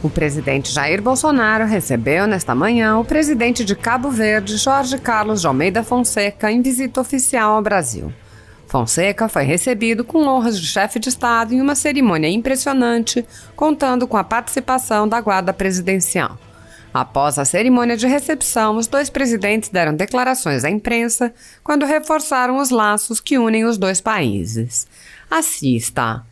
O presidente Jair Bolsonaro recebeu nesta manhã o presidente de Cabo Verde, Jorge Carlos de Almeida Fonseca, em visita oficial ao Brasil. Fonseca foi recebido com honras de chefe de Estado em uma cerimônia impressionante, contando com a participação da Guarda Presidencial. Após a cerimônia de recepção, os dois presidentes deram declarações à imprensa quando reforçaram os laços que unem os dois países. Assista!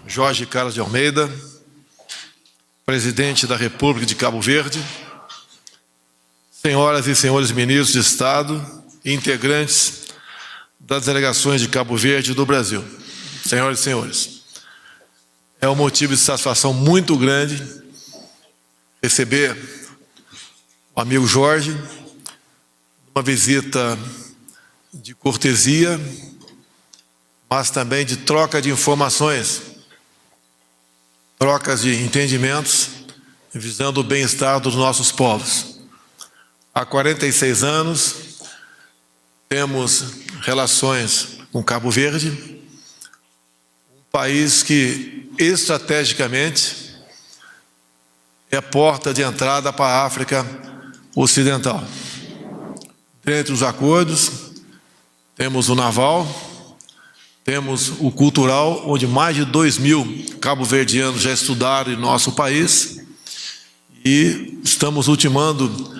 Jorge Carlos de Almeida, presidente da República de Cabo Verde, senhoras e senhores ministros de Estado e integrantes das delegações de Cabo Verde e do Brasil, senhoras e senhores, é um motivo de satisfação muito grande receber o amigo Jorge, uma visita de cortesia, mas também de troca de informações, trocas de entendimentos, visando o bem-estar dos nossos povos. Há 46 anos, temos relações com Cabo Verde, um país que, estrategicamente, é a porta de entrada para a África Ocidental. Dentre os acordos, temos o naval, temos o cultural, onde mais de 2.000 cabo-verdianos já estudaram em nosso país, e estamos ultimando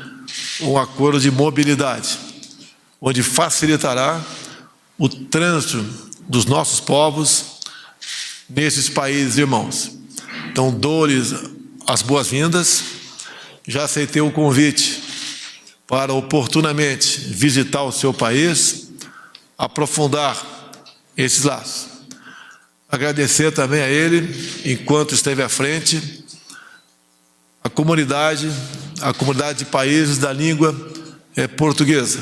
um acordo de mobilidade, onde facilitará o trânsito dos nossos povos nesses países irmãos. Então, dou-lhes as boas-vindas, já aceitei o convite para oportunamente visitar o seu país, aprofundar esses laços. Agradecer também a ele, enquanto esteve à frente, a comunidade de países da língua portuguesa.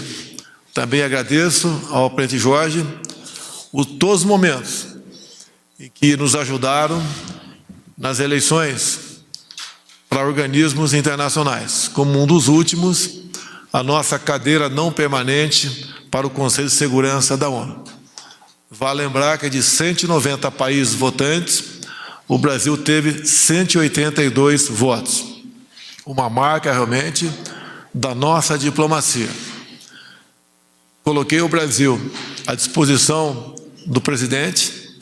Também agradeço ao presidente Jorge todos os momentos em que nos ajudaram nas eleições para organismos internacionais, como um dos últimos, a nossa cadeira não permanente para o Conselho de Segurança da ONU. Vale lembrar que de 190 países votantes, o Brasil teve 182 votos. Uma marca realmente da nossa diplomacia. Coloquei o Brasil à disposição do presidente,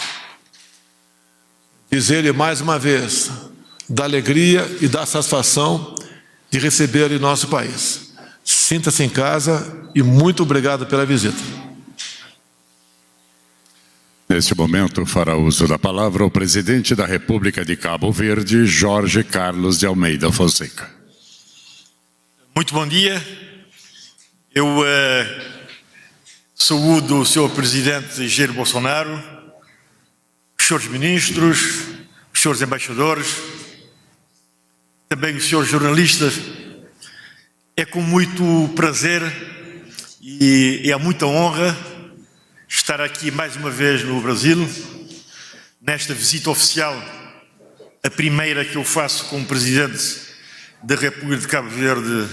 dizer-lhe mais uma vez da alegria e da satisfação de recebê-lo em nosso país. Sinta-se em casa e muito obrigado pela visita. Neste momento, fará uso da palavra o presidente da República de Cabo Verde, Jorge Carlos de Almeida Fonseca. Muito bom dia. Eu saúdo o Sr. Presidente Jair Bolsonaro, os senhores ministros, os senhores embaixadores, também os senhores jornalistas. É com muito prazer e é muita honra estar aqui mais uma vez no Brasil, nesta visita oficial, a primeira que eu faço como Presidente da República de Cabo Verde,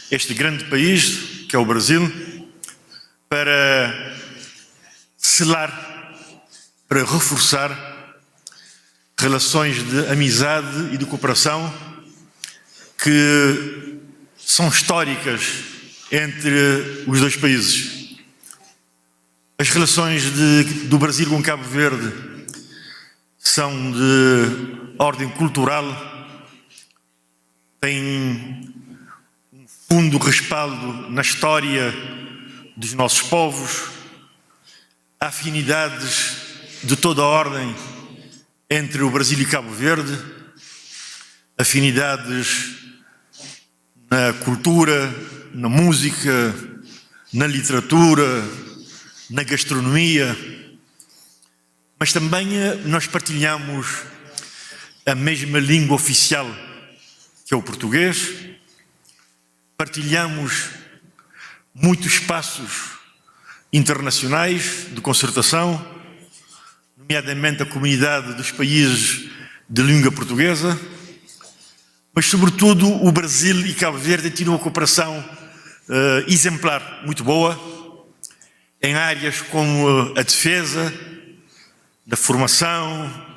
este grande país, que é o Brasil, para selar, para reforçar relações de amizade e de cooperação que são históricas entre os dois países. As relações do Brasil com Cabo Verde são de ordem cultural, têm um fundo respaldo na história dos nossos povos, afinidades de toda a ordem entre o Brasil e Cabo Verde, afinidades na cultura, na música, na literatura, na gastronomia, mas também nós partilhamos a mesma língua oficial, que é o português, partilhamos muitos espaços internacionais de concertação, nomeadamente a comunidade dos países de língua portuguesa, mas sobretudo o Brasil e Cabo Verde têm tido uma cooperação exemplar, muito boa, em áreas como a defesa, da formação,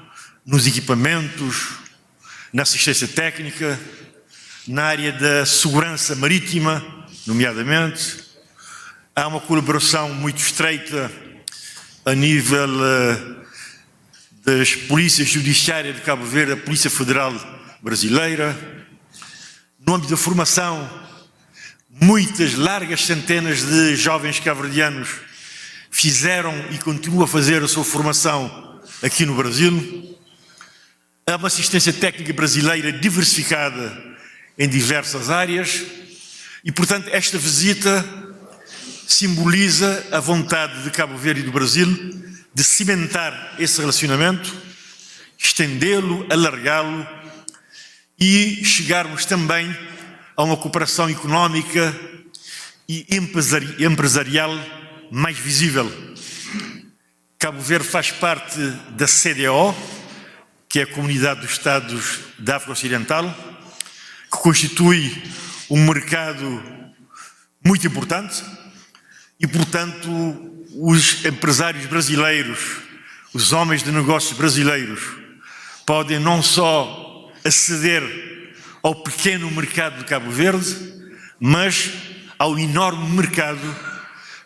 nos equipamentos, na assistência técnica, na área da segurança marítima, nomeadamente. Há uma colaboração muito estreita a nível das polícias judiciárias de Cabo Verde, a Polícia Federal Brasileira. No âmbito da formação, muitas, largas centenas de jovens cabo-verdianos fizeram e continuam a fazer a sua formação aqui no Brasil. Há uma assistência técnica brasileira diversificada em diversas áreas e, portanto, esta visita simboliza a vontade de Cabo Verde e do Brasil de cimentar esse relacionamento, estendê-lo, alargá-lo e chegarmos também a uma cooperação económica e empresarial mais visível. Cabo Verde faz parte da CDAO, que é a Comunidade dos Estados da África Ocidental, que constitui um mercado muito importante e, portanto, os empresários brasileiros, os homens de negócios brasileiros, podem não só aceder ao pequeno mercado de Cabo Verde, mas ao enorme mercado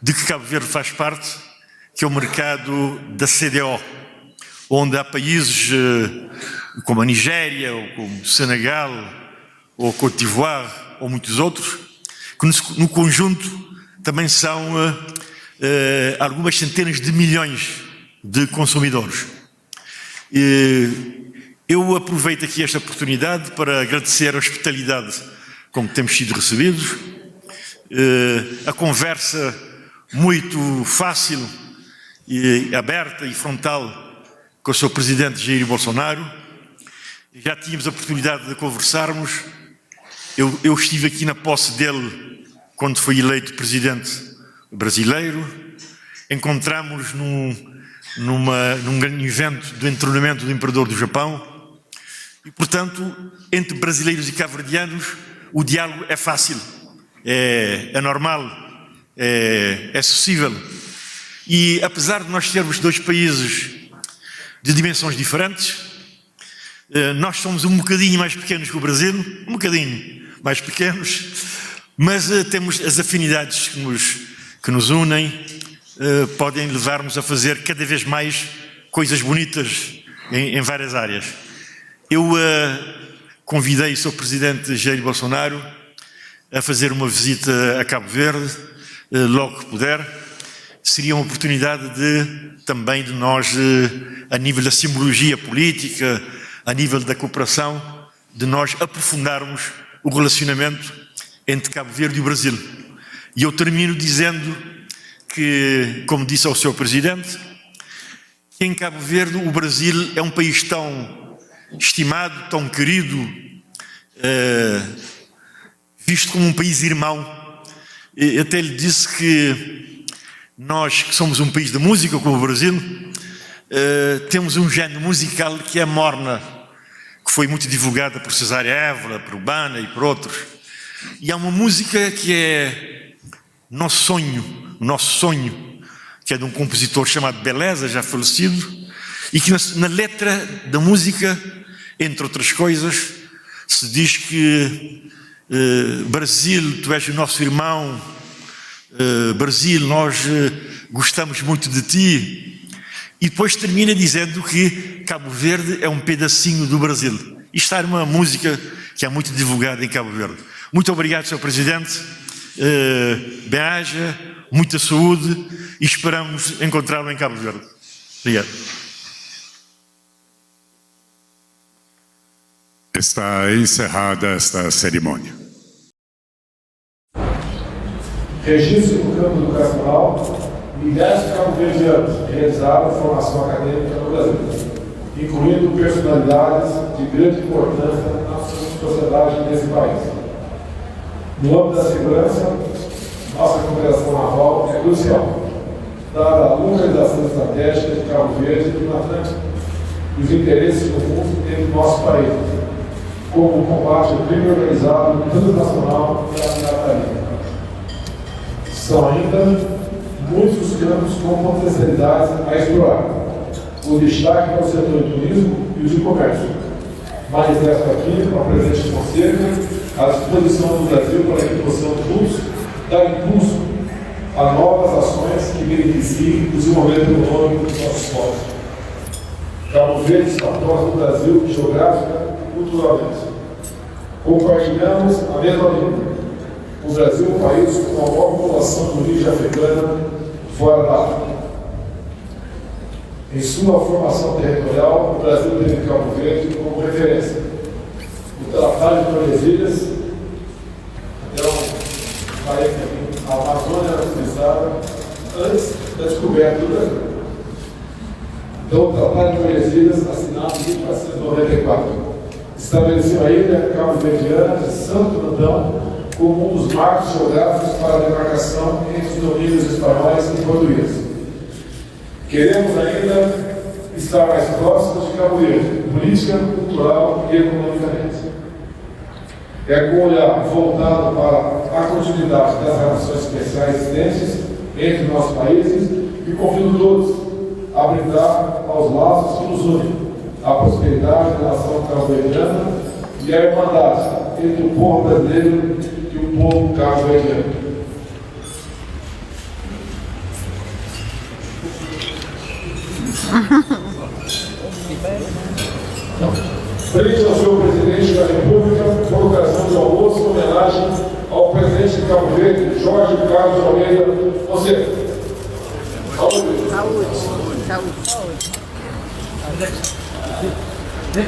de que Cabo Verde faz parte, que é o mercado da CDAO, onde há países como a Nigéria, ou como o Senegal, ou a Côte d'Ivoire, ou muitos outros, que no conjunto também são algumas centenas de milhões de consumidores. Eu aproveito aqui esta oportunidade para agradecer a hospitalidade com que temos sido recebidos, a conversa muito fácil, e aberta e frontal com o Sr. Presidente Jair Bolsonaro. Já tínhamos a oportunidade de conversarmos. Eu estive aqui na posse dele quando foi eleito presidente brasileiro. Encontramos num grande evento do entronamento do Imperador do Japão. E, portanto, entre brasileiros e cabo-verdianos, o diálogo é fácil, é normal, é acessível. E apesar de nós termos dois países de dimensões diferentes, nós somos um bocadinho mais pequenos que o Brasil, um bocadinho mais pequenos, mas temos as afinidades que nos unem, podem levar-nos a fazer cada vez mais coisas bonitas em várias áreas. Eu convidei o Sr. Presidente Jair Bolsonaro a fazer uma visita a Cabo Verde, logo que puder. Seria uma oportunidade também de nós, a nível da simbologia política, a nível da cooperação, de nós aprofundarmos o relacionamento entre Cabo Verde e o Brasil. E eu termino dizendo que, como disse ao Sr. Presidente, que em Cabo Verde o Brasil é um país tão estimado, tão querido, visto como um país irmão. Eu até lhe disse que nós, que somos um país de música, como o Brasil, temos um género musical que é a morna, que foi muito divulgada por Cesária Évora, por Urbana e por outros. E há uma música que é nosso sonho, que é de um compositor chamado Beleza, já falecido, e que na letra da música, entre outras coisas, se diz que Brasil, tu és o nosso irmão, Brasil, nós gostamos muito de ti. E depois termina dizendo que Cabo Verde é um pedacinho do Brasil. Isto é uma música que é muito divulgada em Cabo Verde. Muito obrigado, Sr. Presidente. Bem-aja, muita saúde e esperamos encontrá-lo em Cabo Verde. Obrigado. Está encerrada esta cerimônia. Registro no campo educacional, milhares de cabo-verdianos realizaram formação acadêmica no Brasil, incluindo personalidades de grande importância na sociedade desse país. No âmbito da segurança, nossa cooperação naval é crucial, dada a localização estratégica de Cabo Verde e do Atlântico e os interesses comuns entre o nosso país, como o combate ao crime organizado transnacional e a pirataria. São ainda muitos os campos com potencialidades a explorar. O destaque para o setor do turismo e o de comércio. Manifesto aqui, com a presidente Fonseca, à disposição do Brasil para que possamos juntos dar impulso a novas ações que beneficiem o desenvolvimento econômico dos nossos povos. Cabo Verde está próximo do Brasil geográfica e culturalmente. Compartilhamos a mesma língua. O Brasil é um país com a maior população de origem africana fora da África. Em sua formação territorial, o Brasil teve Cabo Verde como referência. O Tratado de Tordesilhas, até a Amazônia era utilizada antes da descoberta do Brasil. Então, o Tratado de Tordesilhas, assinado em 1494, estabeleceu a ilha cabo-verdiana de Santo Antão como um dos marcos geográficos para a demarcação entre os domínios espanhóis e portugueses. Queremos ainda estar mais próximos de Cabo Verde, política, cultural e economicamente. É com o olhar voltado para a continuidade das relações especiais existentes entre nossos países que convido todos a brindar aos laços que nos unem, a prosperidade da nação cabo-verdiana e a irmandade entre o povo brasileiro e o povo cabo-verdiano. Brinde ao senhor presidente da República, colocação de almoço em homenagem ao presidente de Cabo Verde, Jorge Carlos de Almeida Fonseca. Saúde. Saúde. Saúde.